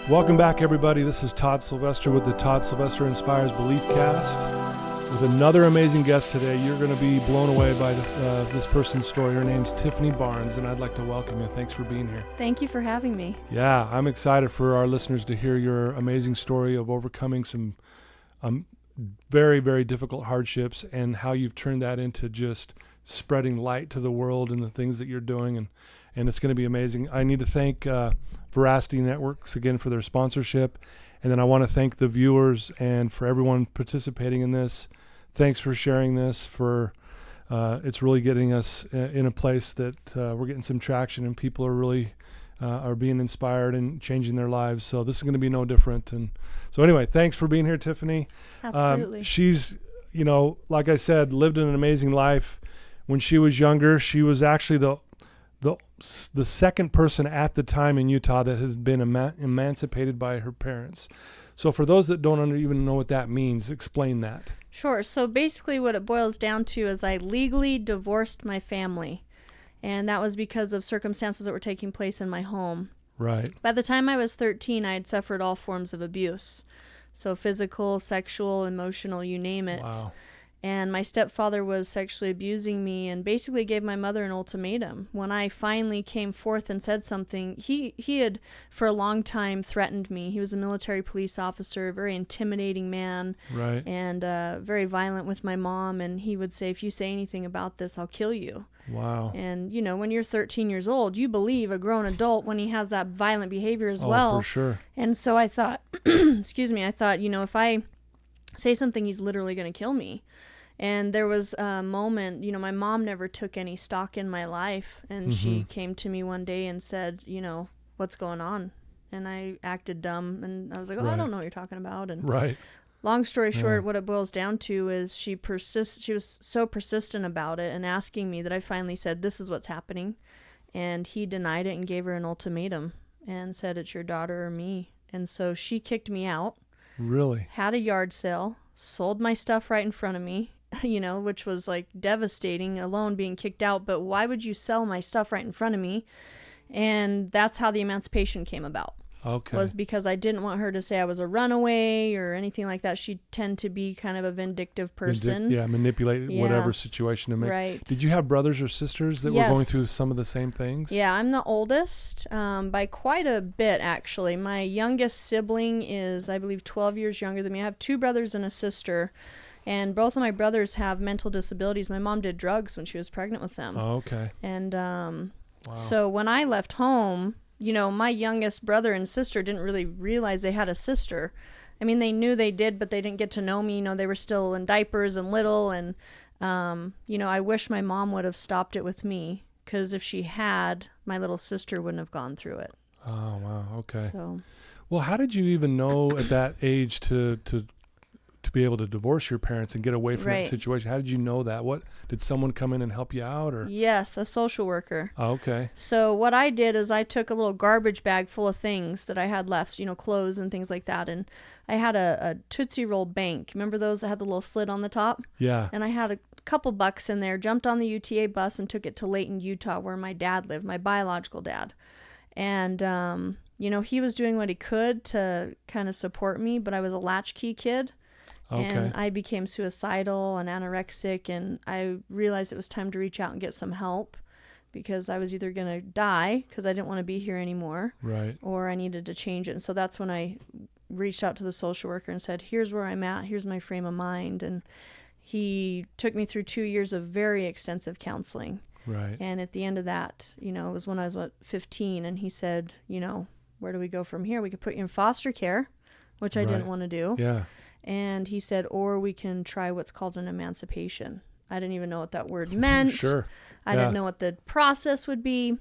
Welcome back, everybody. This is Todd Sylvester with the Todd Sylvester Inspires Belief Cast with another amazing guest today. You're going to be blown away by this person's story. Her name's Tiffany Barnes, and I'd like to welcome you. Thanks for being here. Thank you for having me. Yeah, I'm excited for our listeners to hear your amazing story of overcoming some very, very difficult hardships and how you've turned that into just spreading light to the world and the things that you're doing. And it's going to be amazing. I need to thank Veracity Networks again for their sponsorship. And then I want to thank the viewers and for everyone participating in this. Thanks for sharing this. It's really getting us in a place that we're getting some traction and people are really are being inspired and changing their lives. So this is going to be no different. And so anyway, thanks for being here, Tiffany. Absolutely. She's, like I said, lived an amazing life. When she was younger, she was actually the second person at the time in Utah that had been emancipated by her parents. So for those that don't even know what that means, explain that. Sure. So basically what it boils down to is I legally divorced my family, and that was because of circumstances that were taking place in my home. Right. By the time I was 13, I had suffered all forms of abuse. So physical, sexual, emotional, you name it. Wow. And my stepfather was sexually abusing me and basically gave my mother an ultimatum. When I finally came forth and said something, he had for a long time threatened me. He was a military police officer, a very intimidating man, right, and very violent with my mom. And he would say, if you say anything about this, I'll kill you. Wow. And, when you're 13 years old, you believe a grown adult when he has that violent behavior as well. Oh, for sure. And so I thought, if I say something, he's literally going to kill me. And there was a moment, my mom never took any stock in my life. And she came to me one day and said, what's going on? And I acted dumb. And I was like, I don't know what you're talking about. And long story short, what it boils down to is she was so persistent about it and asking me that I finally said, this is what's happening. And he denied it and gave her an ultimatum and said, it's your daughter or me. And so she kicked me out. Really? Had a yard sale, sold my stuff right in front of me. Which was like devastating alone being kicked out. But why would you sell my stuff right in front of me? And that's how the emancipation came about. Okay. Was because I didn't want her to say I was a runaway or anything like that. She'd tend to be kind of a vindictive person. Manipulate whatever situation to make. Right. Did you have brothers or sisters that were going through some of the same things? Yeah, I'm the oldest by quite a bit, actually. My youngest sibling is, I believe, 12 years younger than me. I have two brothers and a sister. And both of my brothers have mental disabilities. My mom did drugs when she was pregnant with them. Oh, okay. And so when I left home, my youngest brother and sister didn't really realize they had a sister. I mean, they knew they did, but they didn't get to know me. They were still in diapers and little. And, I wish my mom would have stopped it with me, because if she had, my little sister wouldn't have gone through it. Oh, wow. Okay. So, well, how did you even know at that age to be able to divorce your parents and get away from that situation? How did you know that? What did someone come in and help you out, or? Yes, a social worker. Oh, okay. So what I did is I took a little garbage bag full of things that I had left, clothes and things like that. And I had a Tootsie Roll bank. Remember those that had the little slit on the top? Yeah. And I had a couple bucks in there, jumped on the UTA bus and took it to Layton, Utah, where my dad lived, my biological dad. And, he was doing what he could to kind of support me, but I was a latchkey kid. Okay. And I became suicidal and anorexic, and I realized it was time to reach out and get some help, because I was either going to die because I didn't want to be here anymore, or I needed to change it. And so that's when I reached out to the social worker and said, here's where I'm at, here's my frame of mind. And he took me through 2 years of very extensive counseling. Right. And at the end of that, it was when I was 15, and he said, where do we go from here? We could put you in foster care, which I didn't want to do. Yeah. And he said, or we can try what's called an emancipation. I didn't even know what that word meant. Sure. I didn't know what the process would be.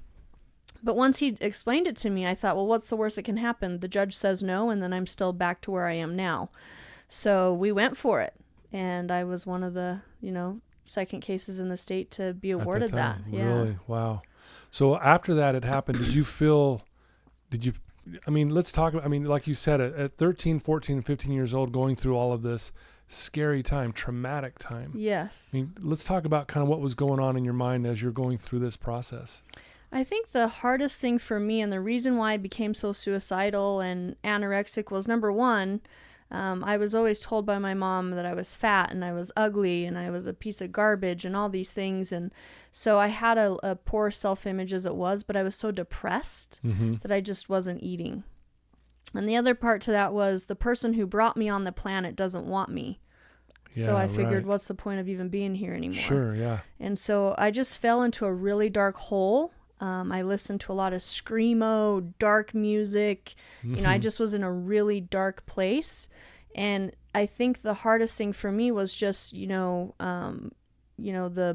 But once he explained it to me, I thought, well, what's the worst that can happen? The judge says no, and then I'm still back to where I am now. So we went for it. And I was one of the, second cases in the state to be awarded that. Yeah. Really? Wow. So after that had happened, let's talk about, like you said, at 13, 14, 15 years old, going through all of this scary time, traumatic time. Yes. Let's talk about kind of what was going on in your mind as you're going through this process. I think the hardest thing for me, and the reason why I became so suicidal and anorexic, was number one, I was always told by my mom that I was fat and I was ugly and I was a piece of garbage and all these things. And so I had a poor self-image as it was, but I was so depressed that I just wasn't eating. And the other part to that was the person who brought me on the planet doesn't want me. So I figured, what's the point of even being here anymore? Sure, yeah. And so I just fell into a really dark hole. I listened to a lot of screamo, dark music. You know, I just was in a really dark place. And I think the hardest thing for me was just, the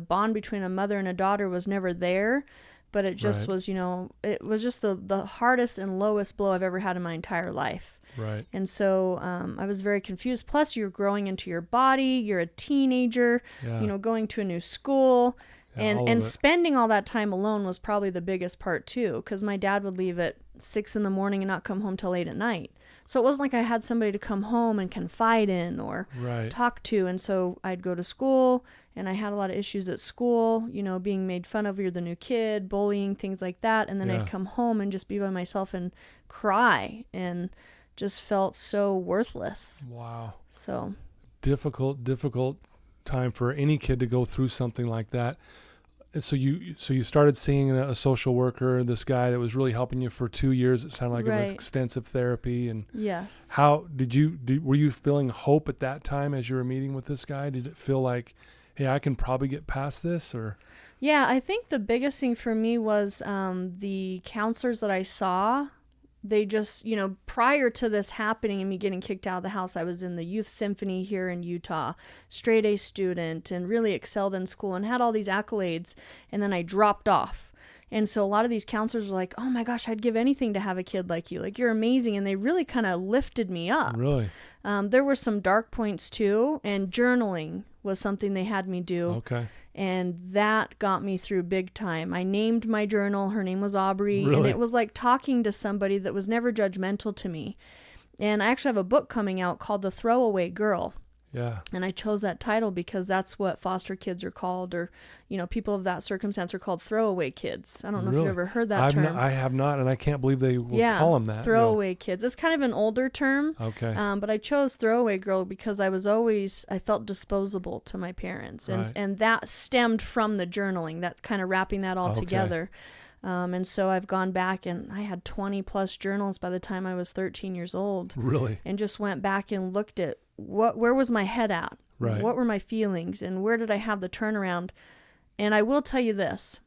bond between a mother and a daughter was never there. But it just was, it was just the hardest and lowest blow I've ever had in my entire life. Right. And so I was very confused. Plus, you're growing into your body. You're a teenager, going to a new school. And spending all that time alone was probably the biggest part, too, because my dad would leave at 6 a.m. and not come home till 8 p.m. So it wasn't like I had somebody to come home and confide in or talk to. And so I'd go to school, and I had a lot of issues at school, being made fun of, you're the new kid, bullying, things like that. And then I'd come home and just be by myself and cry and just felt so worthless. Wow. So difficult time for any kid to go through something like that. So you started seeing a social worker, this guy that was really helping you for 2 years. It sounded like it was extensive therapy. And yes. How were you feeling hope at that time as you were meeting with this guy? Did it feel like, hey, I can probably get past this? Or yeah, I think the biggest thing for me was the counselors that I saw. They just, prior to this happening and me getting kicked out of the house, I was in the youth symphony here in Utah, straight A student, and really excelled in school and had all these accolades. And then I dropped off. And so a lot of these counselors were like, oh my gosh, I'd give anything to have a kid like you. Like, you're amazing. And they really kind of lifted me up. Really? There were some dark points too. And journaling was something they had me do. Okay. And that got me through big time. I named my journal. Her name was Aubrey. Really? And it was like talking to somebody that was never judgmental to me. And I actually have a book coming out called The Throwaway Girl. Yeah. And I chose that title because that's what foster kids are called, or, people of that circumstance are called throwaway kids. I don't know if you've ever heard that term. I have not, and I can't believe they will call them that. Throwaway kids. It's kind of an older term. Okay. But I chose Throwaway Girl because I felt disposable to my parents. And that stemmed from the journaling, that kind of wrapping that all together. And so I've gone back, and I had 20 plus journals by the time I was 13 years old. Really? And just went back and looked at where was my head at? Right. What were my feelings, and where did I have the turnaround? And I will tell you this.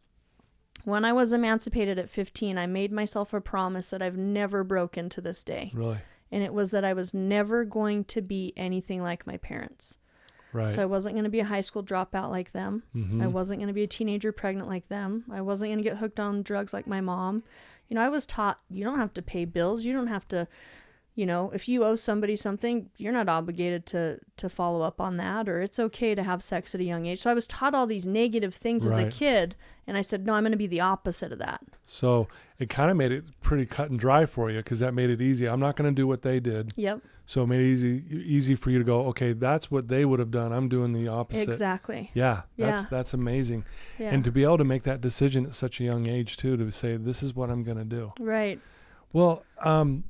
When I was emancipated at 15, I made myself a promise that I've never broken to this day. Really? And it was that I was never going to be anything like my parents. Right. So I wasn't going to be a high school dropout like them. Mm-hmm. I wasn't going to be a teenager pregnant like them. I wasn't going to get hooked on drugs like my mom. I was taught you don't have to pay bills. You don't have to, if you owe somebody something, you're not obligated to follow up on that, or it's okay to have sex at a young age. So I was taught all these negative things as a kid, and I said, no, I'm going to be the opposite of that. So it kind of made it pretty cut and dry for you, because that made it easy. I'm not going to do what they did. Yep. So it made it easy for you to go, okay, that's what they would have done. I'm doing the opposite. Exactly. Yeah. That's amazing. Yeah. And to be able to make that decision at such a young age too, to say, this is what I'm going to do. Right. Well, and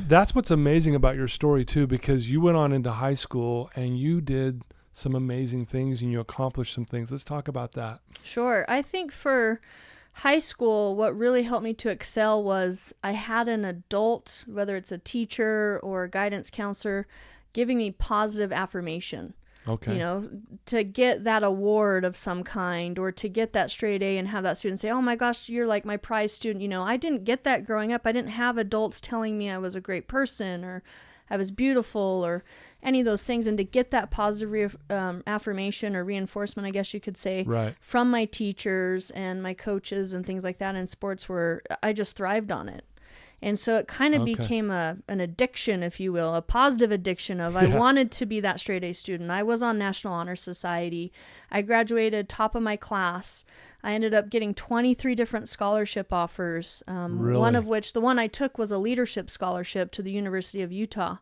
that's what's amazing about your story too, because you went on into high school and you did some amazing things and you accomplished some things. Let's talk about that. Sure. I think for high school, what really helped me to excel was I had an adult, whether it's a teacher or a guidance counselor, giving me positive affirmation. Okay. To get that award of some kind, or to get that straight A and have that student say, oh my gosh, you're like my prize student. I didn't get that growing up. I didn't have adults telling me I was a great person, or I was beautiful, or any of those things. And to get that positive affirmation or reinforcement, I guess you could say, from my teachers and my coaches and things like that in sports, where I just thrived on it. And so it kind of became an addiction, if you will, a positive addiction of I wanted to be that straight A student. I was on National Honor Society. I graduated top of my class. I ended up getting 23 different scholarship offers, Really? One of which, the one I took, was a leadership scholarship to the University of Utah.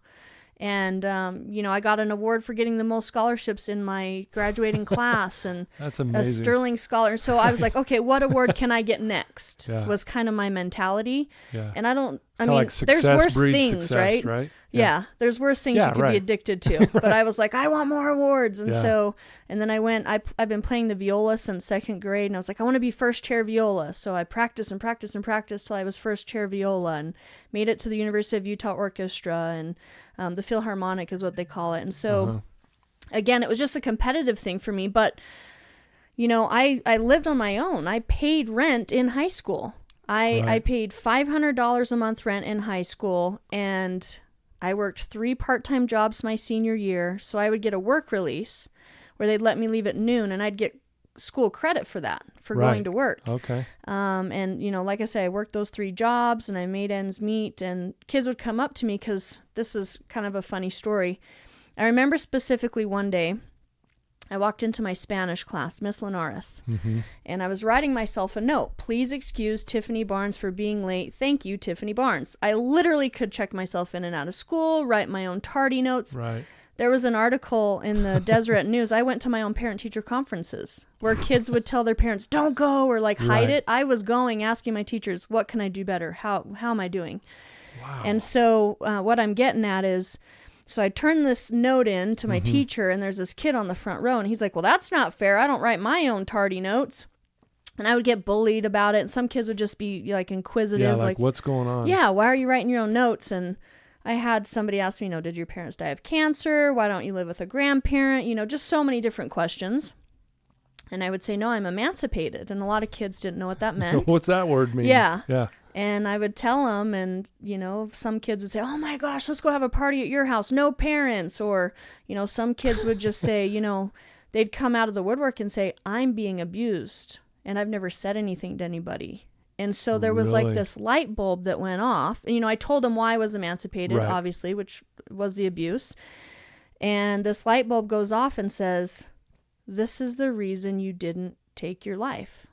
And, I got an award for getting the most scholarships in my graduating class and That's a amazing. Sterling Scholar. So I was like, okay, what award can I get next? Yeah. Was kind of my mentality. Yeah. And Kinda like there's worse things, success, right? Yeah. There's worse things Yeah, you could right. be addicted to. But I was like, I want more awards. And Yeah. and then I've been playing the viola since second grade. And I was like, I want to be first chair viola. So I practiced and practiced and practiced till I was first chair viola and made it to the University of Utah Orchestra. And the Philharmonic is what they call it. And so, again, it was just a competitive thing for me. But, I lived on my own. I paid rent in high school. I paid $500 a month rent in high school, and I worked 3 part-time jobs my senior year. So I would get a work release where they'd let me leave at noon, and I'd get school credit for that, for going to work. Okay. And, like I said, I worked those 3 jobs and I made ends meet, and kids would come up to me because this is kind of a funny story. I remember specifically one day, I walked into my Spanish class, Miss Linares, and I was writing myself a note. Please excuse Tiffany Barnes for being late. Thank you, Tiffany Barnes. I literally could check myself in and out of school, write my own tardy notes. Right. There was an article in the Deseret News. I went to my own parent-teacher conferences where kids would tell their parents, don't go, or hide it. I was going, asking my teachers, what can I do better? How am I doing? Wow. And so what I'm getting at is, so I turned this note in to my teacher, and there's this kid on the front row, and he's like, well, that's not fair. I don't write my own tardy notes. And I would get bullied about it, and some kids would just be inquisitive. Yeah, like what's going on? Yeah, why are you writing your own notes? And I had somebody ask me, did your parents die of cancer? Why don't you live with a grandparent? Just so many different questions. And I would say, no, I'm emancipated. And a lot of kids didn't know what that meant. What's that word mean? Yeah. Yeah. And I would tell them, and, some kids would say, oh my gosh, let's go have a party at your house. No parents. Or, some kids would just say, they'd come out of the woodwork and say, I'm being abused. And I've never said anything to anybody. And so there was Really? this light bulb that went off. And, I told them why I was emancipated, obviously, which was the abuse. And this light bulb goes off and says, this is the reason you didn't take your life.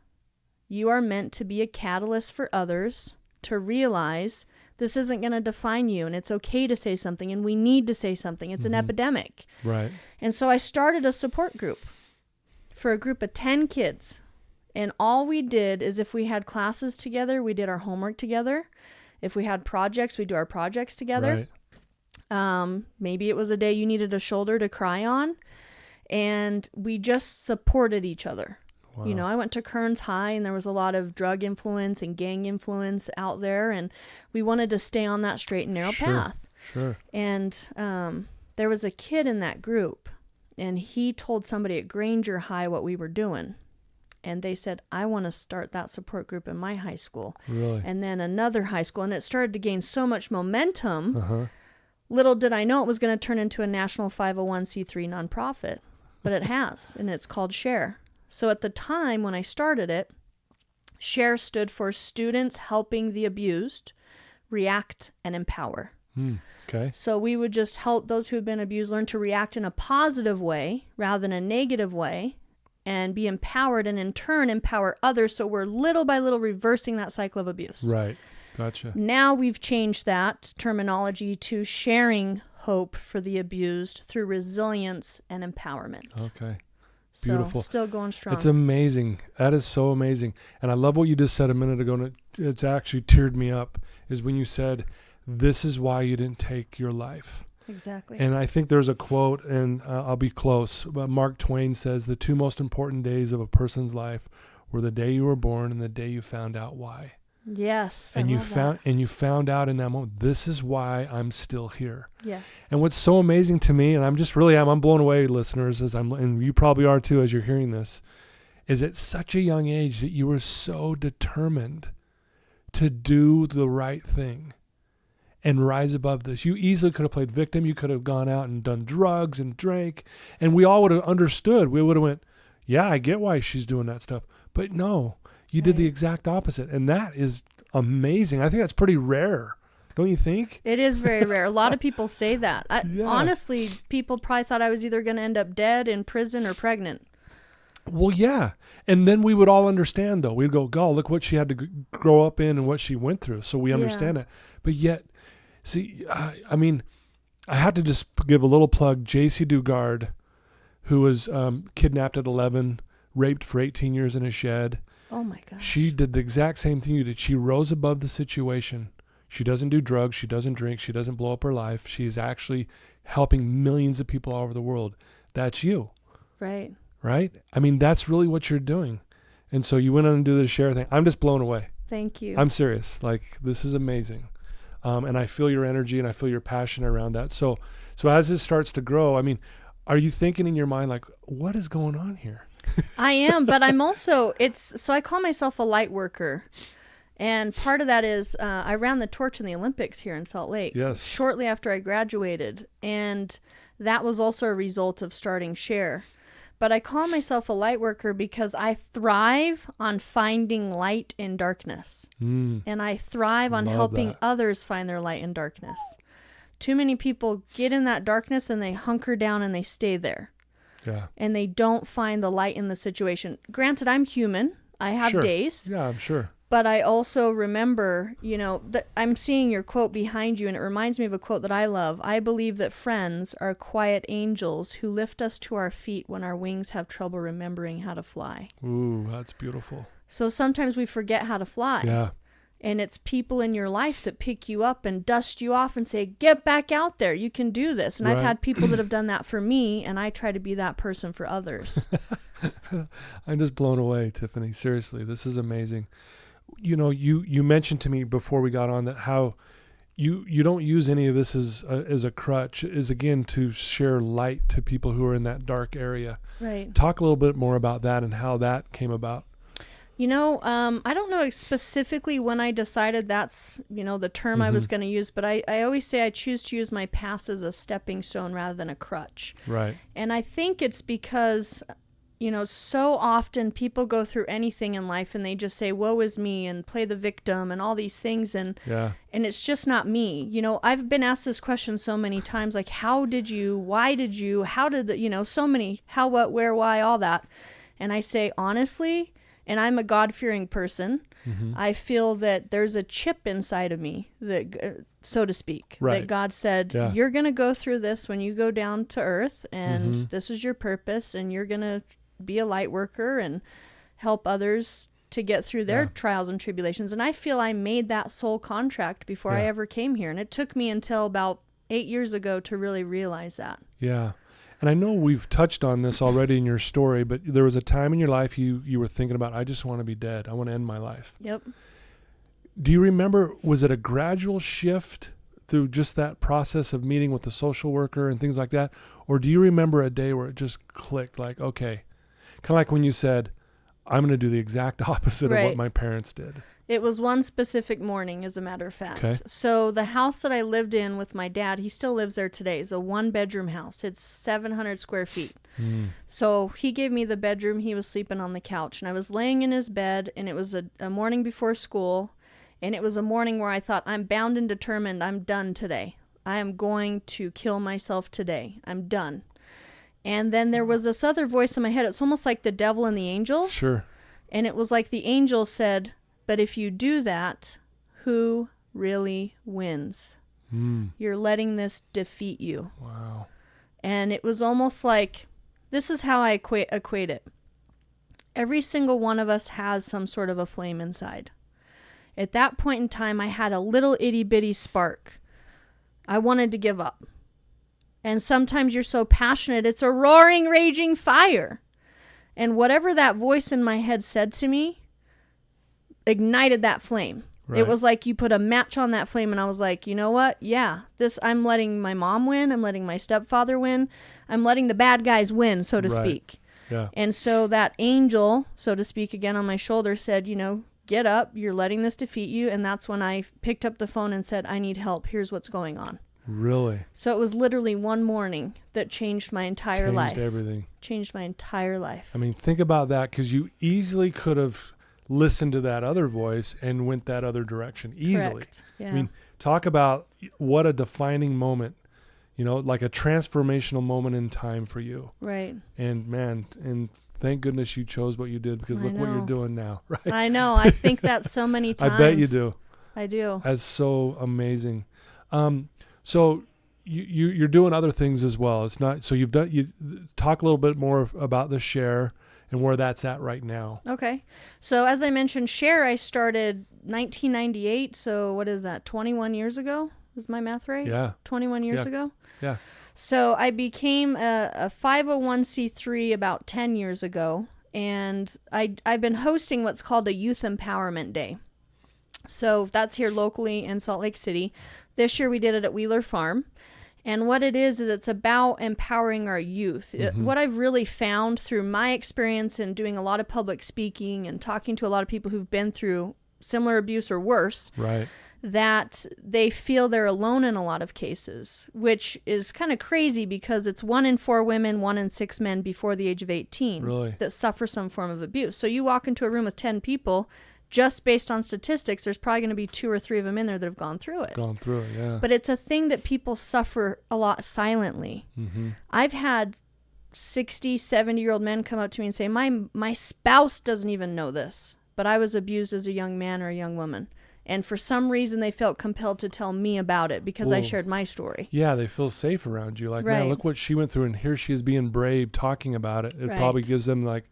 You are meant to be a catalyst for others to realize this isn't going to define you, and it's okay to say something, and we need to say something. It's an epidemic. Right. And so I started a support group for a group of 10 kids. And all we did is if we had classes together, we did our homework together. If we had projects, we do our projects together. Right. Maybe it was a day you needed a shoulder to cry on. And we just supported each other. Wow. I went to Kearns High, and there was a lot of drug influence and gang influence out there. And we wanted to stay on that straight and narrow path. Sure. And there was a kid in that group, and he told somebody at Granger High what we were doing. And they said, I want to start that support group in my high school. Really? And then another high school. And it started to gain so much momentum. Little did I know it was going to turn into a national 501c3 nonprofit. But it has. And it's called S.H.A.R.E. So at the time when I started it, S.H.A.R.E stood for Students Helping the Abused React and Empower. Okay. So we would just help those who have been abused learn to react in a positive way rather than a negative way, and be empowered, and in turn empower others. So we're little by little reversing that cycle of abuse. Right. Gotcha. Now we've changed that terminology to sharing hope for the abused through resilience and empowerment. Okay. Beautiful. So still going strong. It's amazing. That is so amazing. And I love what you just said a minute ago, and it's actually teared me up, is when you said, this is why you didn't take your life. Exactly. And I think there's a quote, and I'll be close, but Mark Twain says, the 2 most important days of a person's life were the day you were born and the day you found out why. Yes. And you found out in that moment, this is why I'm still here. Yes. And what's so amazing to me, and I'm blown away, listeners, and you probably are too as you're hearing this, is at such a young age that you were so determined to do the right thing and rise above this. You easily could have played victim. You could have gone out and done drugs and drank, and we all would have understood. We would have went, yeah, I get why she's doing that stuff. But no, you did the exact opposite, and that is amazing. I think that's pretty rare. Don't you think? It is very rare. A lot of people say that. Honestly, people probably thought I was either going to end up dead, in prison, or pregnant. Well, yeah. And then we would all understand, though. We'd go, God, look what she had to grow up in and what she went through. So we understand it. But yet, see, I mean, I had to just give a little plug. JC Dugard, who was kidnapped at 11, raped for 18 years in a shed. Oh my gosh. She did the exact same thing you did. She rose above the situation. She doesn't do drugs. She doesn't drink. She doesn't blow up her life. She's actually helping millions of people all over the world. That's you. Right. Right? I mean, that's really what you're doing. And so you went on and do the S.H.A.R.E thing. I'm just blown away. Thank you. I'm serious. Like, this is amazing. And I feel your energy and I feel your passion around that. So as this starts to grow, I mean, are you thinking in your mind, like, what is going on here? I am, but I'm also, so I call myself a light worker. And part of that is I ran the torch in the Olympics here in Salt Lake. Yes. Shortly after I graduated. And that was also a result of starting S.H.A.R.E. But I call myself a light worker because I thrive on finding light in darkness. And I thrive on helping others find their light in darkness. Too many people get in that darkness and they hunker down and they stay there. Yeah. And they don't find the light in the situation. Granted, I'm human. I have days. Yeah, I'm sure. But I also remember, you know, that I'm seeing your quote behind you, and it reminds me of a quote that I love. I believe that friends are quiet angels who lift us to our feet when our wings have trouble remembering how to fly. Ooh, that's beautiful. So sometimes we forget how to fly. Yeah. And it's people in your life that pick you up and dust you off and say, get back out there. You can do this. And I've had people that have done that for me, and I try to be that person for others. I'm just blown away, Tiffany. Seriously, this is amazing. You know, you mentioned to me before we got on that how you don't use any of this as a crutch, is again to share light to people who are in that dark area. Right. Talk a little bit more about that and how that came about. You know, I don't know specifically when I decided that's, you know, the term I was going to use, but I always say I choose to use my past as a stepping stone rather than a crutch. Right. And I think it's because, you know, so often people go through anything in life and they just say, woe is me, and play the victim and all these things. And it's just not me. You know, I've been asked this question so many times, like, how did you, why did you, how did, you know, so many, how, what, where, why, all that. And I say, honestly, and I'm a God-fearing person, I feel that there's a chip inside of me, that, so to speak, that God said, you're going to go through this when you go down to earth, and this is your purpose, and you're going to be a light worker and help others to get through their trials and tribulations. And I feel I made that soul contract before I ever came here. And it took me until about 8 years ago to really realize that. Yeah. And I know we've touched on this already in your story, but there was a time in your life you were thinking about, I just want to be dead. I want to end my life. Yep. Do you remember, was it a gradual shift through just that process of meeting with the social worker and things like that? Or do you remember a day where it just clicked, like, okay, kind of like when you said, I'm going to do the exact opposite of what my parents did? It was one specific morning, as a matter of fact. Okay. So the house that I lived in with my dad, he still lives there today. It's a 1-bedroom house. It's 700 square feet. So he gave me the bedroom. He was sleeping on the couch, and I was laying in his bed, and it was a morning before school, and it was a morning where I thought, I'm bound and determined. I'm done today. I am going to kill myself today. I'm done. And then there was this other voice in my head. It's almost like the devil and the angel. Sure. And it was like the angel said, but if you do that, who really wins? You're letting this defeat you. Wow. And it was almost like, this is how I equate it. Every single one of us has some sort of a flame inside. At that point in time, I had a little itty bitty spark. I wanted to give up. And sometimes you're so passionate, it's a roaring, raging fire. And whatever that voice in my head said to me ignited that flame. Right. It was like you put a match on that flame, and I was like, you know what? Yeah, I'm letting my mom win. I'm letting my stepfather win. I'm letting the bad guys win, so to speak. Yeah. And so that angel, so to speak, again on my shoulder said, you know, get up. You're letting this defeat you. And that's when I picked up the phone and said, I need help. Here's what's going on. Really? So it was literally one morning that changed my entire life. Changed everything. Changed my entire life. I mean, think about that, because you easily could have listened to that other voice and went that other direction easily. Correct. Yeah. I mean, talk about what a defining moment, you know, like a transformational moment in time for you. Right. And man, and thank goodness you chose what you did, because look what you're doing now, right? I know. I think that so many times. I bet you do. I do. That's so amazing. So you're doing other things as well. It's not, so you talk a little bit more about the S.H.A.R.E and where that's at right now. Okay. So as I mentioned, S.H.A.R.E I started 1998. So what is that? 21 years ago? Is my math right? Yeah. 21 years ago? Yeah. So I became a 501c3 about 10 years ago. And I've been hosting what's called a Youth Empowerment Day. So that's here locally in Salt Lake City. This year we did it at Wheeler Farm. And what it is it's about empowering our youth. What I've really found through my experience in doing a lot of public speaking and talking to a lot of people who've been through similar abuse or worse, right, that they feel they're alone in a lot of cases, which is kind of crazy because it's 1 in 4 women, 1 in 6 men before the age of 18 really, that suffer some form of abuse. So you walk into a room with 10 people, just based on statistics, there's probably going to be 2 or 3 of them in there that have gone through it. Yeah. But it's a thing that people suffer a lot silently. I've had 60, 70-year-old men come up to me and say, my spouse doesn't even know this, but I was abused as a young man or a young woman. And for some reason, they felt compelled to tell me about it because I shared my story. Yeah, they feel safe around you. Like, man, look what she went through, and here she is being brave, talking about it. It probably gives them, like,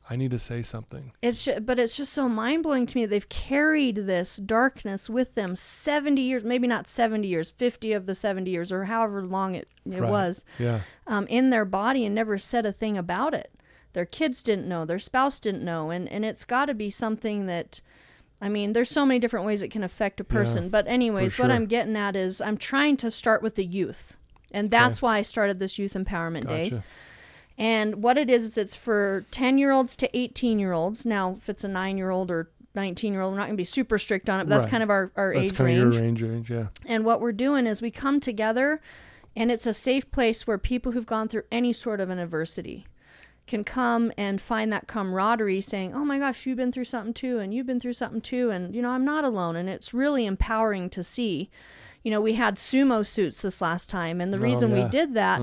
I need to say something. But it's just so mind-blowing to me. They've carried this darkness with them 70 years, maybe not 70 years, 50 of the 70 years, or however long it was, in their body and never said a thing about it. Their kids didn't know. Their spouse didn't know. And it's got to be something that, I mean, there's so many different ways it can affect a person. But anyways, what I'm getting at is I'm trying to start with the youth. And that's why I started this Youth Empowerment Day. And what it is it's for 10-year-olds to 18-year-olds. Now, if it's a 9-year-old or 19-year-old, we're not going to be super strict on it, but that's kind of our age range. Your range, yeah. And what we're doing is we come together, and it's a safe place where people who've gone through any sort of an adversity can come and find that camaraderie saying, oh my gosh, you've been through something too, and you've been through something too, and, you know, I'm not alone. And it's really empowering to see. You know, we had sumo suits this last time, and the reason we did that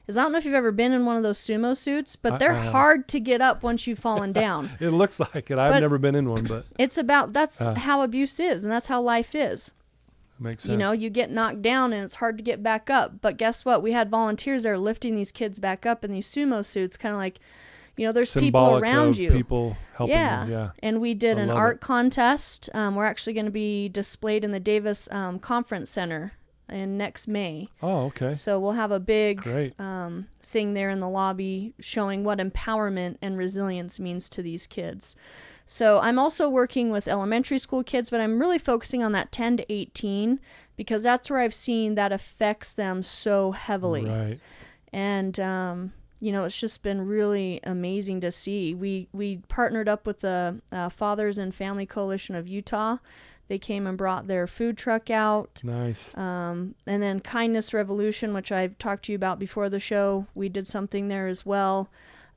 is I don't know if you've ever been in one of those sumo suits, but they're hard to get up once you've fallen down. It looks like it. I've never been in one, but it's about, that's how abuse is, and that's how life is. Makes sense. You know, you get knocked down and it's hard to get back up. But guess what? We had volunteers there lifting these kids back up in these sumo suits, kind of like, you know, there's symbolic people around you. People helping them. Yeah. And we did an art contest. We're actually going to be displayed in the Davis Conference Center in next May. Oh, okay. So we'll have a big thing there in the lobby showing what empowerment and resilience means to these kids. So I'm also working with elementary school kids, but I'm really focusing on that 10 to 18 because that's where I've seen that affects them so heavily. Right. And, you know, it's just been really amazing to see. We partnered up with the Fathers and Family Coalition of Utah. They came and brought their food truck out. Nice. And then Kindness Revolution, which I've talked to you about before the show. We did something there as well.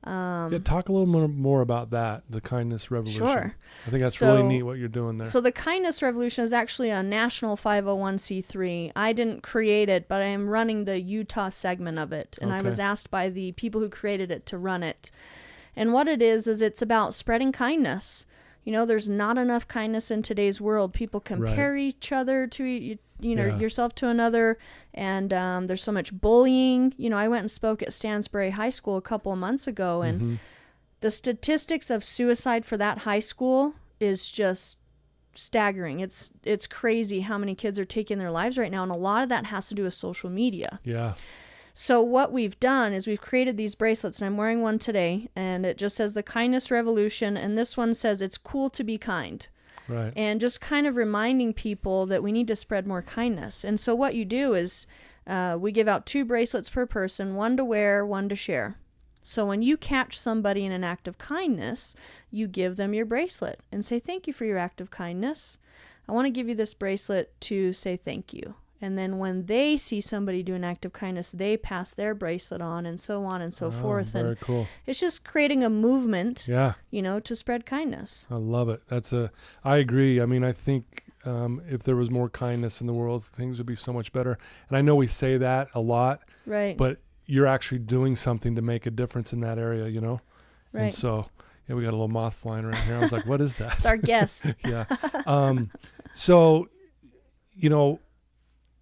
Talk a little more about that, the Kindness Revolution. Sure. I think that's really neat what you're doing there. So the Kindness Revolution is actually a national 501c3. I didn't create it, but I am running the Utah segment of it. And I was asked by the people who created it to run it. And what it is it's about spreading kindness. You know, there's not enough kindness in today's world. People compare each other to, yourself to another. And there's so much bullying. You know, I went and spoke at Stansbury High School a couple of months ago. And the statistics of suicide for that high school is just staggering. It's crazy how many kids are taking their lives right now. And a lot of that has to do with social media. Yeah. So what we've done is we've created these bracelets, and I'm wearing one today, and it just says the Kindness Revolution, and this one says it's cool to be kind. Right. And just kind of reminding people that we need to spread more kindness. And so what you do is we give out 2 bracelets per person, one to wear, one to share. So when you catch somebody in an act of kindness, you give them your bracelet and say, thank you for your act of kindness. I want to give you this bracelet to say thank you. And then when they see somebody do an act of kindness, they pass their bracelet on and so forth. Very cool. It's just creating a movement, to spread kindness. I love it. I agree. I mean, I think if there was more kindness in the world, things would be so much better. And I know we say that a lot, right? But you're actually doing something to make a difference in that area, you know? Right. And so, we got a little moth flying around here. I was like, what is that? It's our guest. Yeah. So,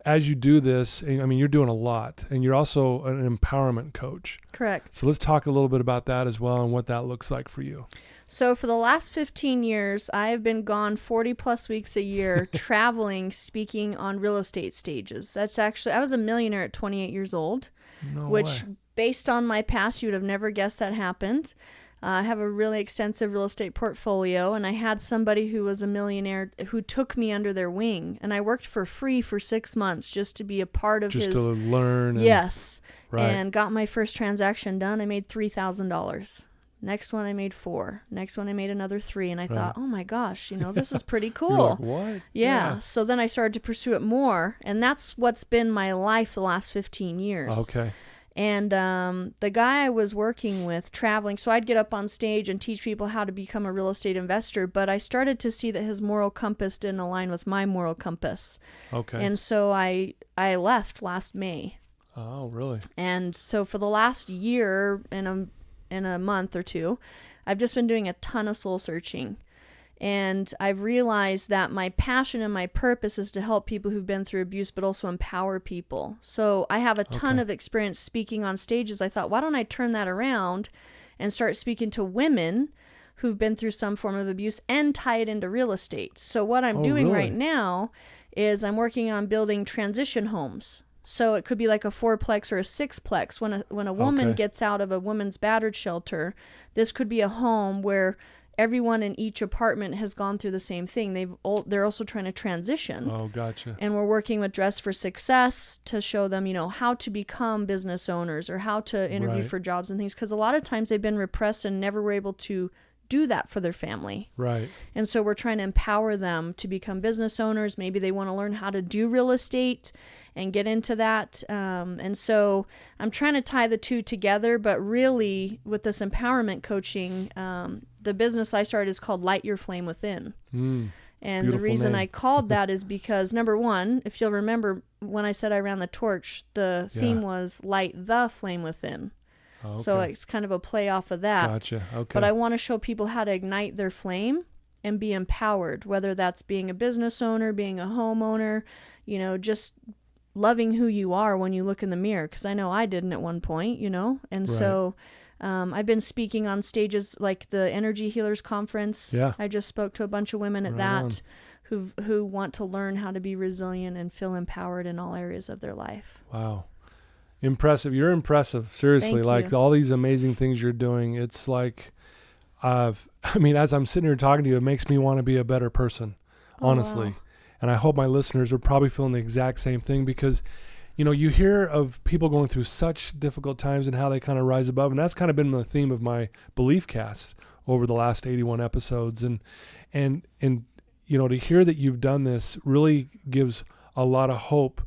as you do this, I mean, you're doing a lot, and you're also an empowerment coach. Correct. So let's talk a little bit about that as well and what that looks like for you. So for the last 15 years, I have been gone 40 plus weeks a year traveling, speaking on real estate stages. That's actually, I was a millionaire at 28 years old, which based on my past, you would have never guessed that happened. I have a really extensive real estate portfolio, and I had somebody who was a millionaire who took me under their wing, and I worked for free for 6 months just to be a part of just to learn. Yes. Right. And got my first transaction done. I made $3,000. Next one I made 4. Next one I made another 3. And I thought, oh my gosh, this is pretty cool. You're like, what? Yeah. So then I started to pursue it more. And that's what's been my life the last 15 years. Okay. And the guy I was working with traveling, so I'd get up on stage and teach people how to become a real estate investor. But I started to see that his moral compass didn't align with my moral compass. Okay. And so I left last May. Oh, really? And so for the last year and a month or 2, I've just been doing a ton of soul searching. And I've realized that my passion and my purpose is to help people who've been through abuse, but also empower people. So I have a ton of experience speaking on stages. I thought, why don't I turn that around and start speaking to women who've been through some form of abuse and tie it into real estate. So what I'm doing right now is I'm working on building transition homes. So it could be like a 4-plex or a 6-plex. When a woman gets out of a women's battered shelter, this could be a home where everyone in each apartment has gone through the same thing. They're also trying to transition. Oh, gotcha. And we're working with Dress for Success to show them, how to become business owners or how to interview for jobs and things. Because a lot of times they've been repressed and never were able to do that for their family. Right. And so we're trying to empower them to become business owners. Maybe they want to learn how to do real estate and get into that. And so I'm trying to tie the two together, but really with this empowerment coaching, the business I started is called Light Your Flame Within. And the reason I called that is because, number one, if you'll remember when I said I ran the torch, the theme was Light the Flame Within. Okay. So it's kind of a play off of that. Gotcha. Okay. But I want to show people how to ignite their flame and be empowered, whether that's being a business owner, being a homeowner, just loving who you are when you look in the mirror. Because I know I didn't at one point, And so I've been speaking on stages like the Energy Healers Conference. Yeah. I just spoke to a bunch of women at that who want to learn how to be resilient and feel empowered in all areas of their life. Wow. Impressive. You're impressive. Seriously. Like all these amazing things you're doing. It's like, as I'm sitting here talking to you, it makes me want to be a better person, honestly. Wow. And I hope my listeners are probably feeling the exact same thing because, you hear of people going through such difficult times and how they kind of rise above. And that's kind of been the theme of my Belief Cast over the last 81 episodes. And to hear that you've done this really gives a lot of hope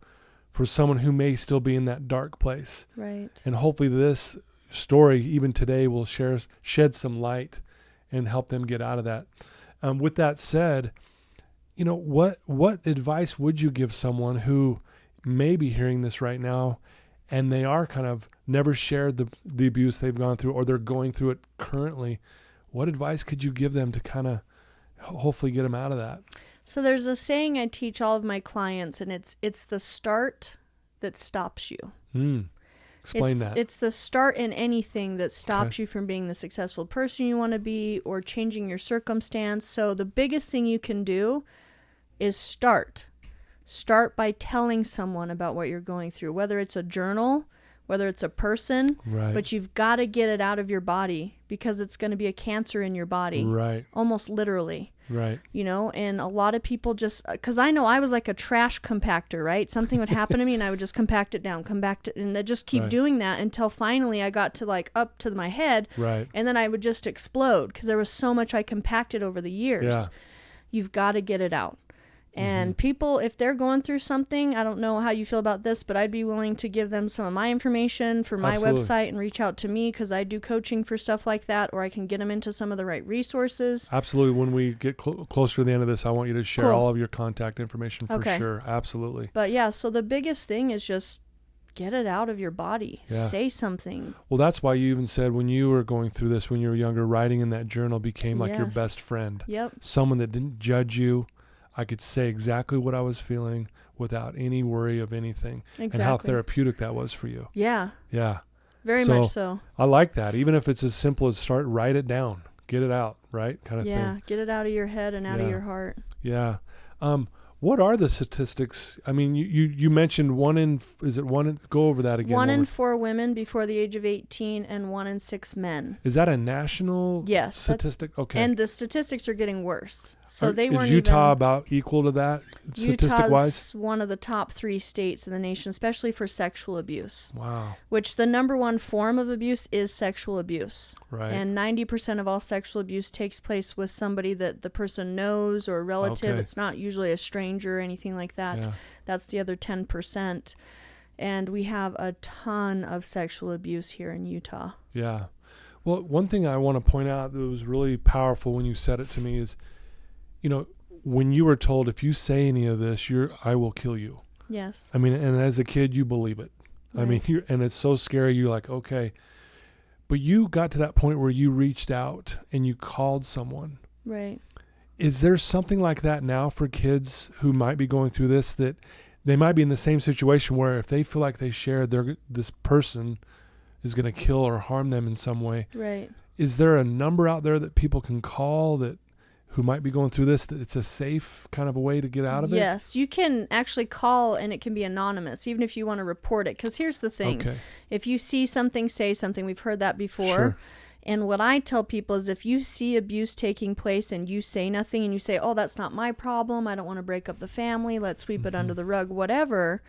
for someone who may still be in that dark place. Right. And hopefully this story, even today, will shed some light and help them get out of that. With that said, what advice would you give someone who may be hearing this right now and they are kind of never shared the abuse they've gone through or they're going through it currently? What advice could you give them to kind of hopefully get them out of that? So there's a saying I teach all of my clients, and it's the start that stops you. Explain that. It's the start in anything that stops you from being the successful person you want to be or changing your circumstance. So the biggest thing you can do is start. Start by telling someone about what you're going through, whether it's a journal, whether it's a person, but you've got to get it out of your body because it's going to be a cancer in your body. Right. Almost literally. Right. And a lot of people just, because I know I was like a trash compactor, right? Something would happen to me and I would just compact it down, and I just keep doing that until finally I got to like up to my head. Right. And then I would just explode because there was so much I compacted over the years. Yeah. You've got to get it out. And people, if they're going through something, I don't know how you feel about this, but I'd be willing to give them some of my information for my website and reach out to me because I do coaching for stuff like that, or I can get them into some of the right resources. Absolutely. When we get closer to the end of this, I want you to share all of your contact information for sure. Absolutely. But yeah, so the biggest thing is just get it out of your body. Yeah. Say something. Well, that's why you even said when you were going through this, when you were younger, writing in that journal became like your best friend. Yep. Someone that didn't judge you. I could say exactly what I was feeling without any worry of anything. Exactly. And how therapeutic that was for you. Yeah. Yeah. Very So, much so. I like that. Even if it's as simple as write it down, get it out, right? Kind of thing. Yeah. Get it out of your head and out of your heart. Yeah. What are the statistics? I mean, you mentioned go over that again. 1 in 4 women before the age of 18 and 1 in 6 men. Is that a national statistic? Okay. And the statistics are getting worse. So they weren't Is Utah about equal to that statistic-wise? Utah's one of the top 3 states in the nation, especially for sexual abuse. Wow. Which the number one form of abuse is sexual abuse. Right. And 90% of all sexual abuse takes place with somebody that the person knows or a relative. Okay. It's not usually a stranger or anything like that. Yeah. That's the other 10%. And we have a ton of sexual abuse here in Utah. Yeah. Well, one thing I want to point out that was really powerful when you said it to me is, when you were told, if you say any of this, I will kill you. Yes. I mean, and as a kid, you believe it. Right. I mean, and it's so scary. You're like, okay. But you got to that point where you reached out and you called someone. Right. Is there something like that now for kids who might be going through this, that they might be in the same situation where if they feel like they share, this person is going to kill or harm them in some way? Right. Is there a number out there that people can call who might be going through this, that it's a safe kind of a way to get out of it? Yes, you can actually call and it can be anonymous, even if you want to report it. Because here's the thing. Okay. If you see something, say something. We've heard that before. Sure. And what I tell people is if you see abuse taking place and you say nothing and you say, oh, that's not my problem, I don't want to break up the family, let's sweep it under the rug, whatever,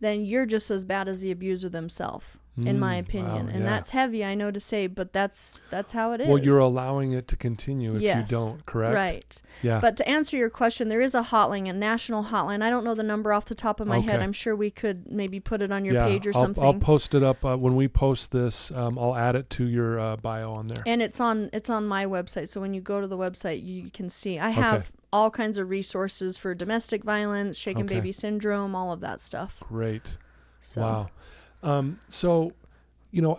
then you're just as bad as the abuser themselves, in my opinion. Wow, and that's heavy, I know to say, but that's how it is. Well, you're allowing it to continue if Yes. you don't, correct? Right. Yeah. But to answer your question, there is a hotline, a national hotline. I don't know the number off the top of my head. I'm sure we could maybe put it on your page or something. I'll post it up when we post this. I'll add it to your bio on there. And it's on my website. So when you go to the website, you can see. I have all kinds of resources for domestic violence, shaken baby syndrome, all of that stuff. Great. So. Wow. So,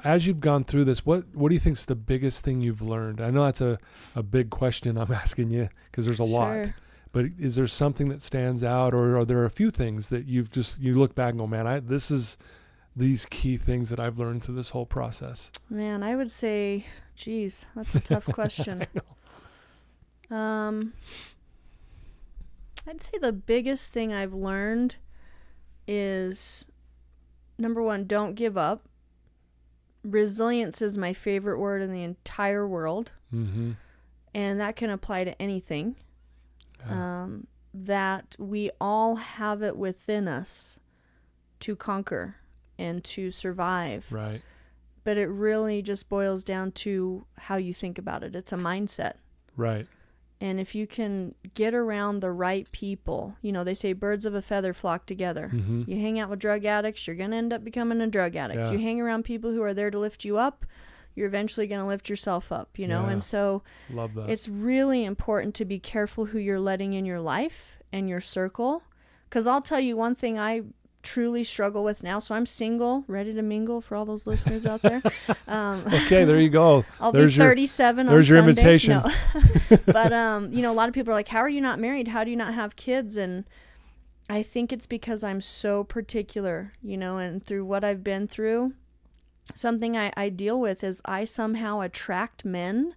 as you've gone through this, what do you think is the biggest thing you've learned? I know that's a big question I'm asking you because there's a lot. But is there something that stands out, or are there a few things that you look back and go, man, this is these key things that I've learned through this whole process? Man, I would say, geez, that's a tough question. I'd say the biggest thing I've learned is, number one, don't give up. Resilience is my favorite word in the entire world. Mm-hmm. And that can apply to anything. Yeah. That we all have it within us to conquer and to survive. Right. But it really just boils down to how you think about it. It's a mindset. Right. And if you can get around the right people, they say birds of a feather flock together. Mm-hmm. You hang out with drug addicts, you're going to end up becoming a drug addict. Yeah. You hang around people who are there to lift you up, you're eventually going to lift yourself up, Yeah. And so Love that. it's really important to be careful who you're letting in your life and your circle. Because I'll tell you one thing I truly struggle with now. So I'm single, ready to mingle for all those listeners out there. Okay, there you go. I'll be 37 on Sunday. There's your invitation. No. But, a lot of people are like, how are you not married? How do you not have kids? And I think it's because I'm so particular, and through what I've been through, something I deal with is I somehow attract men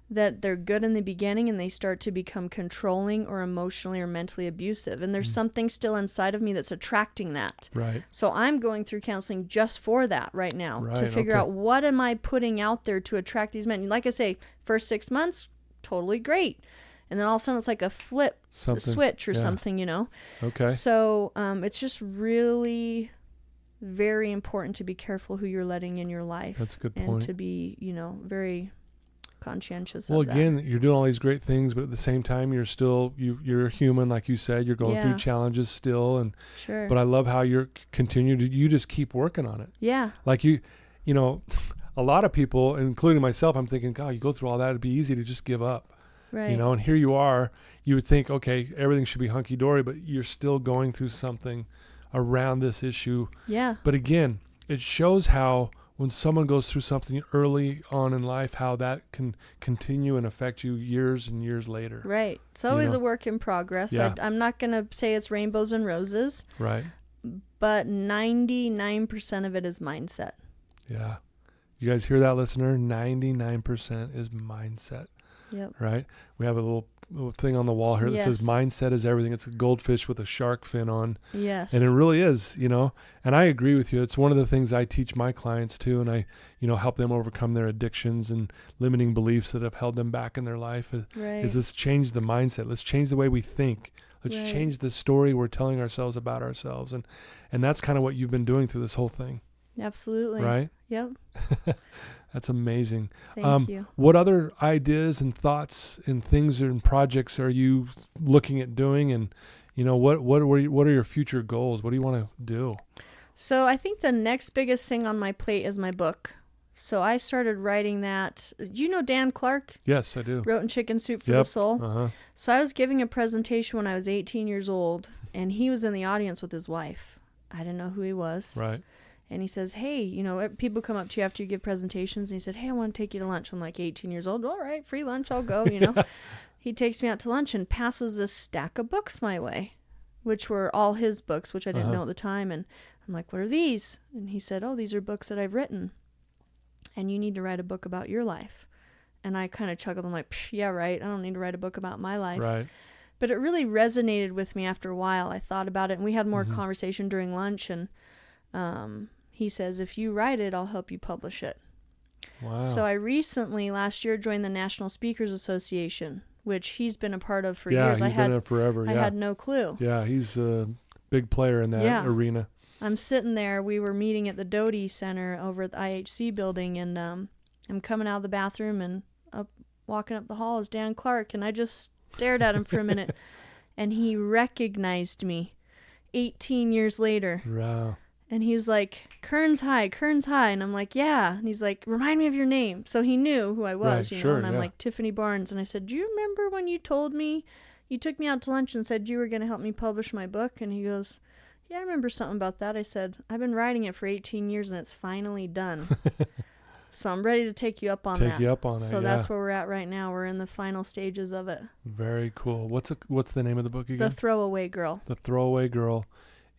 that they're good in the beginning and they start to become controlling or emotionally or mentally abusive. And there's something still inside of me that's attracting that. Right. So I'm going through counseling just for that right now, to figure out what am I putting out there to attract these men. Like I say, first 6 months, totally great. And then all of a sudden it's like a switch or something, Okay. So it's just really very important to be careful who you're letting in your life. That's a good point. And to be, very conscientious well, of that. again, you're doing all these great things, but at the same time, you're still you're human, like you said. You're going through challenges still, and sure. But I love how you just keep working on it. Yeah. Like a lot of people, including myself, I'm thinking, God, you go through all that, it'd be easy to just give up. Right. And here you are. You would think, okay, everything should be hunky dory, but you're still going through something around this issue. Yeah. But again, it shows how when someone goes through something early on in life, how that can continue and affect you years and years later. Right. It's always a work in progress. Yeah. I'm not going to say it's rainbows and roses. Right. But 99% of it is mindset. Yeah. You guys hear that, listener? 99% is mindset. Yep. Right? We have a little thing on the wall here that says mindset is everything. It's a goldfish with a shark fin on. Yes. And it really is, and I agree with you. It's one of the things I teach my clients too. And I, help them overcome their addictions and limiting beliefs that have held them back in their life. Right. Is let's change the mindset. Let's change the way we think. Let's Right. change the story we're telling ourselves about ourselves. And that's kind of what you've been doing through this whole thing. Absolutely. Right? Yep. That's amazing. Thank you. What other ideas and thoughts and things and projects are you looking at doing? And, what are your future goals? What do you want to do? So I think the next biggest thing on my plate is my book. So I started writing that. Do you know Dan Clark? Yes, I do. Wrote in Chicken Soup for the Soul. Uh-huh. So I was giving a presentation when I was 18 years old, and he was in the audience with his wife. I didn't know who he was. Right. And he says, hey, people come up to you after you give presentations, and he said, hey, I want to take you to lunch. I'm like 18 years old. All right, free lunch, I'll go, He takes me out to lunch and passes this stack of books my way, which were all his books, which I didn't know at the time. And I'm like, what are these? And he said, oh, these are books that I've written, and you need to write a book about your life. And I kind of chuckled. I'm like, yeah, right. I don't need to write a book about my life. Right. But it really resonated with me after a while. I thought about it, and we had more conversation during lunch, and he says, if you write it, I'll help you publish it. Wow. So I recently, last year, joined the National Speakers Association, which he's been a part of for years. He's been there forever. I had no clue. Yeah, he's a big player in that arena. I'm sitting there. We were meeting at the Doty Center over at the IHC building, and I'm coming out of the bathroom, and walking up the hall is Dan Clark, and I just stared at him for a minute, and he recognized me 18 years later. Wow. And he was like, Kearns High. And I'm like, yeah. And he's like, remind me of your name. So he knew who I was, Right, sure, and I'm like, Tiffany Barnes. And I said, do you remember when you told me, you took me out to lunch and said you were going to help me publish my book? And he goes, yeah, I remember something about that. I said, I've been writing it for 18 years and it's finally done. So I'm ready to take you up on that. Take you up on that, So that's where we're at right now. We're in the final stages of it. Very cool. What's the name of the book again? The Throwaway Girl. The Throwaway Girl.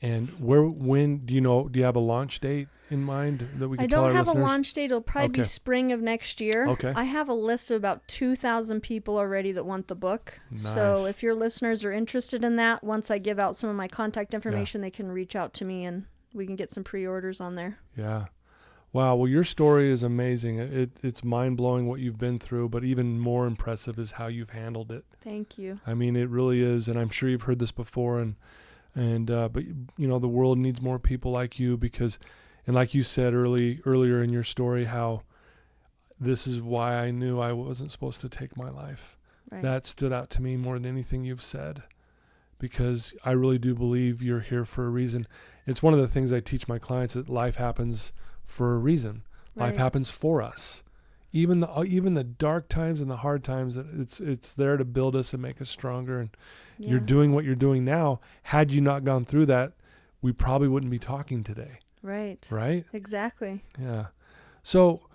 And when do you have a launch date in mind that we can tell our listeners? I don't have a launch date. It'll probably be spring of next year. Okay. I have a list of about 2,000 people already that want the book. Nice. So if your listeners are interested in that, once I give out some of my contact information, they can reach out to me and we can get some pre-orders on there. Yeah. Wow. Well, your story is amazing. It's mind-blowing what you've been through, but even more impressive is how you've handled it. Thank you. I mean, it really is. And I'm sure you've heard this before. But the world needs more people like you because, and like you said earlier in your story, how this is why I knew I wasn't supposed to take my life. Right. That stood out to me more than anything you've said, because I really do believe you're here for a reason. It's one of the things I teach my clients, that life happens for a reason. Right. Life happens for us. Even the dark times and the hard times, it's there to build us and make us stronger. And you're doing what you're doing now. Had you not gone through that, we probably wouldn't be talking today. Right. Right? Exactly. Yeah. So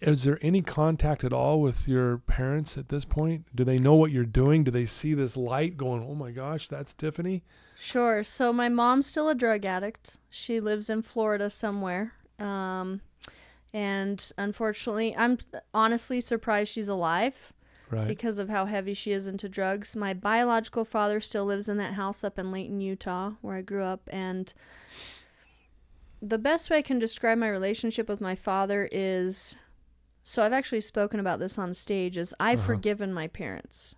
is there any contact at all with your parents at this point? Do they know what you're doing? Do they see this light going, oh my gosh, that's Tiffany? Sure. So my mom's still a drug addict. She lives in Florida somewhere. And unfortunately, I'm honestly surprised she's alive. Right. Because of how heavy she is into drugs. My biological father still lives in that house up in Layton, Utah, where I grew up. And the best way I can describe my relationship with my father is, so I've actually spoken about this on stage, is I've forgiven my parents.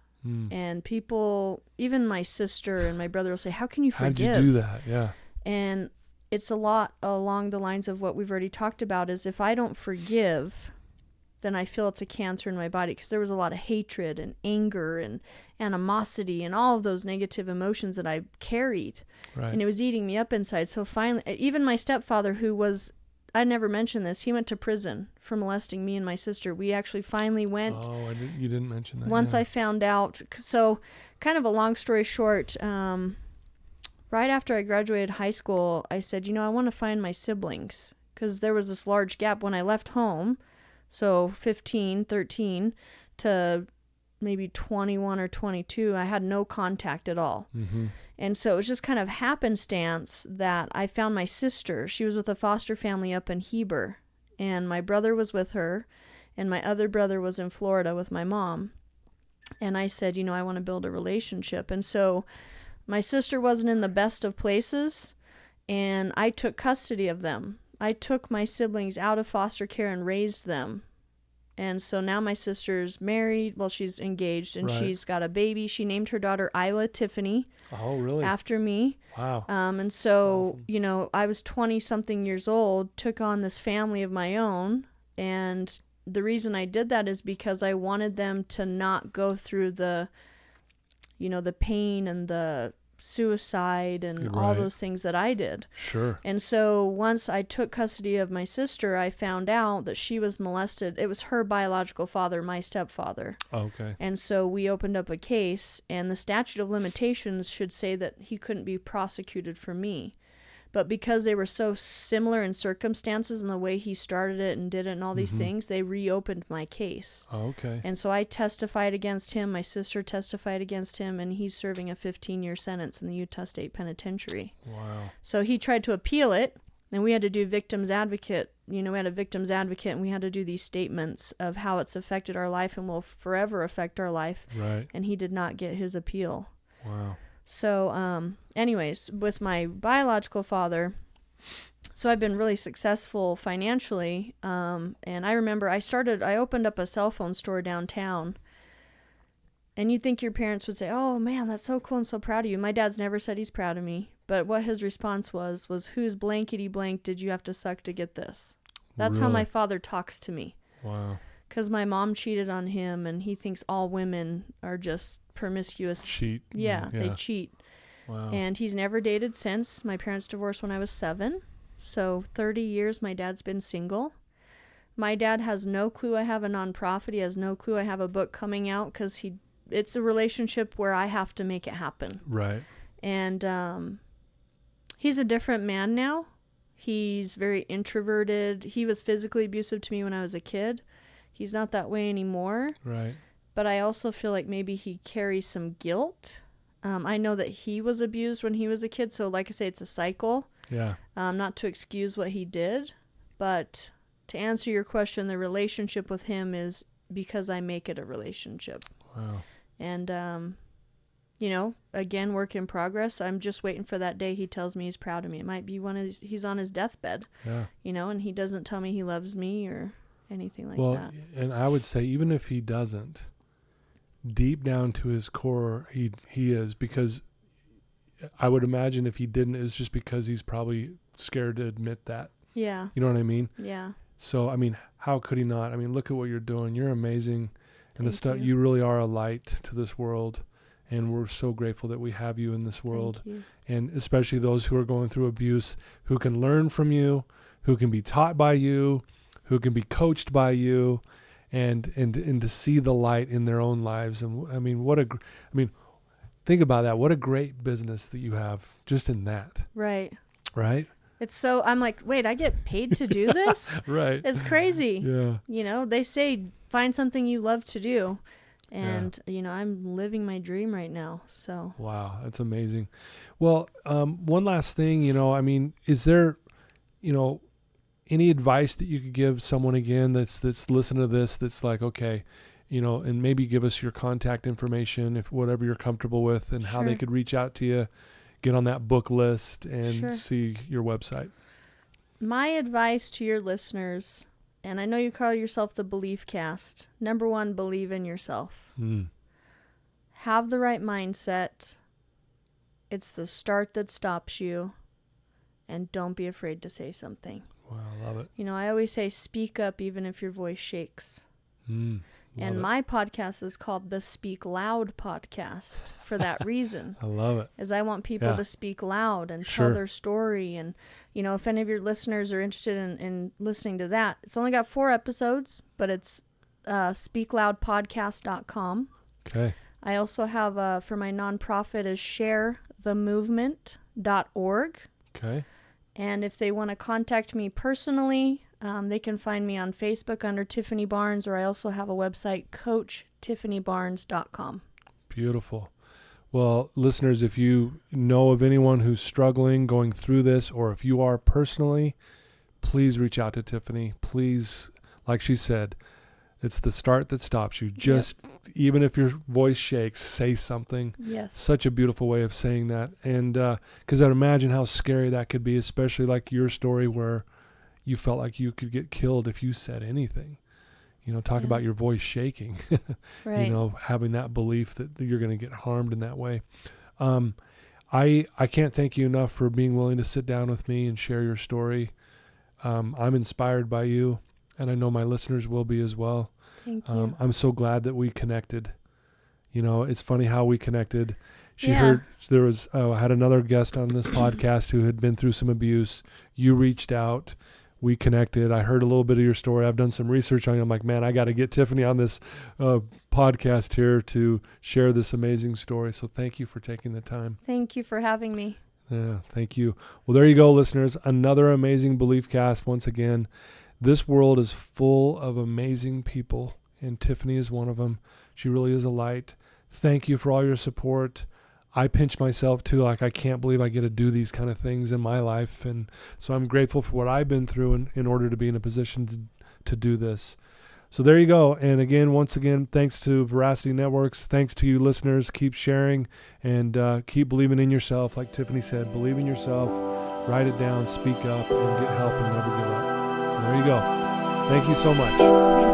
And people, even my sister and my brother will say, how can you forgive? How'd you do that? Yeah. And it's a lot along the lines of what we've already talked about, is if I don't forgive, then I feel it's a cancer in my body, because there was a lot of hatred and anger and animosity and all of those negative emotions that I carried. Right. And it was eating me up inside. So finally, even my stepfather, who was, I never mentioned this, he went to prison for molesting me and my sister. We actually finally went. Oh, you didn't mention that. Once I found out. So kind of a long story short, right after I graduated high school, I said, I want to find my siblings, because there was this large gap when I left home. So 15, 13 to maybe 21 or 22, I had no contact at all. Mm-hmm. And so it was just kind of happenstance that I found my sister. She was with a foster family up in Heber, and my brother was with her, and my other brother was in Florida with my mom. And I said, I want to build a relationship. And so my sister wasn't in the best of places, and I took custody of them. I took my siblings out of foster care and raised them. And so now my sister's married. Well, she's engaged, and she's got a baby. She named her daughter Tiffany. Oh, really? After me. Wow. And so, awesome. I was 20-something years old, took on this family of my own, and the reason I did that is because I wanted them to not go through the pain and the suicide and all those things that I did. Sure. And so once I took custody of my sister, I found out that she was molested. It was her biological father, my stepfather. Okay. And so we opened up a case, and the statute of limitations should say that he couldn't be prosecuted for me. But because they were so similar in circumstances and the way he started it and did it and all these things, they reopened my case. Oh, okay. And so I testified against him. My sister testified against him, and he's serving a 15-year sentence in the Utah State Penitentiary. Wow. So he tried to appeal it, and we had to do victim's advocate. We had a victim's advocate, and we had to do these statements of how it's affected our life and will forever affect our life. Right. And he did not get his appeal. Wow. So, anyways, with my biological father, so I've been really successful financially. And I remember I opened up a cell phone store downtown. And you'd think your parents would say, "Oh man, that's so cool. I'm so proud of you." My dad's never said he's proud of me. But what his response was whose blankety blank did you have to suck to get this? That's how my father talks to me. Wow. Because my mom cheated on him, and he thinks all women are just promiscuous. Cheat. Yeah, they cheat. Wow. And he's never dated since. My parents divorced when I was 7. So 30 years my dad's been single. My dad has no clue I have a nonprofit. He has no clue I have a book coming out because it's a relationship where I have to make it happen. Right. And he's a different man now. He's very introverted. He was physically abusive to me when I was a kid. He's not that way anymore. Right. But I also feel like maybe he carries some guilt. I know that he was abused when he was a kid. So like I say, it's a cycle. Yeah. Not to excuse what he did. But to answer your question, the relationship with him is because I make it a relationship. Wow. And, again, work in progress. I'm just waiting for that day he tells me he's proud of me. It might be he's on his deathbed. Yeah. And he doesn't tell me he loves me or anything like that. Well, and I would say even if he doesn't, deep down to his core, he is, because I would imagine if he didn't, it was just because he's probably scared to admit that. Yeah. You know what I mean? Yeah. So, how could he not? Look at what you're doing. You're amazing. And you really are a light to this world. And we're so grateful that we have you in this world. Thank you. And especially those who are going through abuse, who can learn from you, who can be taught by you, who can be coached by you, and to see the light in their own lives. And think about that. What a great business that you have just in that. Right. Right? It's so, I'm like, wait, I get paid to do this? Right. It's crazy. Yeah. They say find something you love to do. And, I'm living my dream right now. So. Wow. That's amazing. Well, one last thing, is there, any advice that you could give someone again that's listening to this, that's like, okay, and maybe give us your contact information, if whatever you're comfortable with, and how they could reach out to you, get on that book list, and see your website. My advice to your listeners, and I know you call yourself the Belief Cast. Number 1, believe in yourself. Have the right mindset. It's the start that stops you. And don't be afraid to say something. Wow, I love it. I always say speak up even if your voice shakes. And my podcast is called the Speak Loud Podcast for that reason. I love it. Is I want people to speak loud and tell their story. And, if any of your listeners are interested in listening to that, it's only got 4 episodes, but it's speakloudpodcast.com. Okay. I also have, for my nonprofit, is sharethemovement.org. Okay. And if they want to contact me personally, they can find me on Facebook under Tiffany Barnes, or I also have a website, CoachTiffanyBarnes.com. Beautiful. Well, listeners, if you know of anyone who's struggling, going through this, or if you are personally, please reach out to Tiffany. Please, like she said, it's the start that stops you. Just, even if your voice shakes, say something. Yes. Such a beautiful way of saying that. And because I'd imagine how scary that could be, especially like your story where you felt like you could get killed if you said anything. Talk about your voice shaking, Right. Having that belief that you're going to get harmed in that way. I can't thank you enough for being willing to sit down with me and share your story. I'm inspired by you, and I know my listeners will be as well. Thank you. I'm so glad that we connected. It's funny how we connected. I had another guest on this podcast who had been through some abuse. You reached out. We connected. I heard a little bit of your story. I've done some research on you. I'm like, man, I got to get Tiffany on this podcast here to share this amazing story. So thank you for taking the time. Thank you for having me. Yeah, thank you. Well, there you go, listeners. Another amazing Belief Cast. Once again, this world is full of amazing people, and Tiffany is one of them. She really is a light. Thank you for all your support. I pinch myself too, like I can't believe I get to do these kind of things in my life. And so I'm grateful for what I've been through in order to be in a position to do this. So there you go. And again, once again, thanks to Veracity Networks. Thanks to you listeners. Keep sharing and keep believing in yourself. Like Tiffany said, believe in yourself, write it down, speak up, and get help and never give up. So there you go. Thank you so much.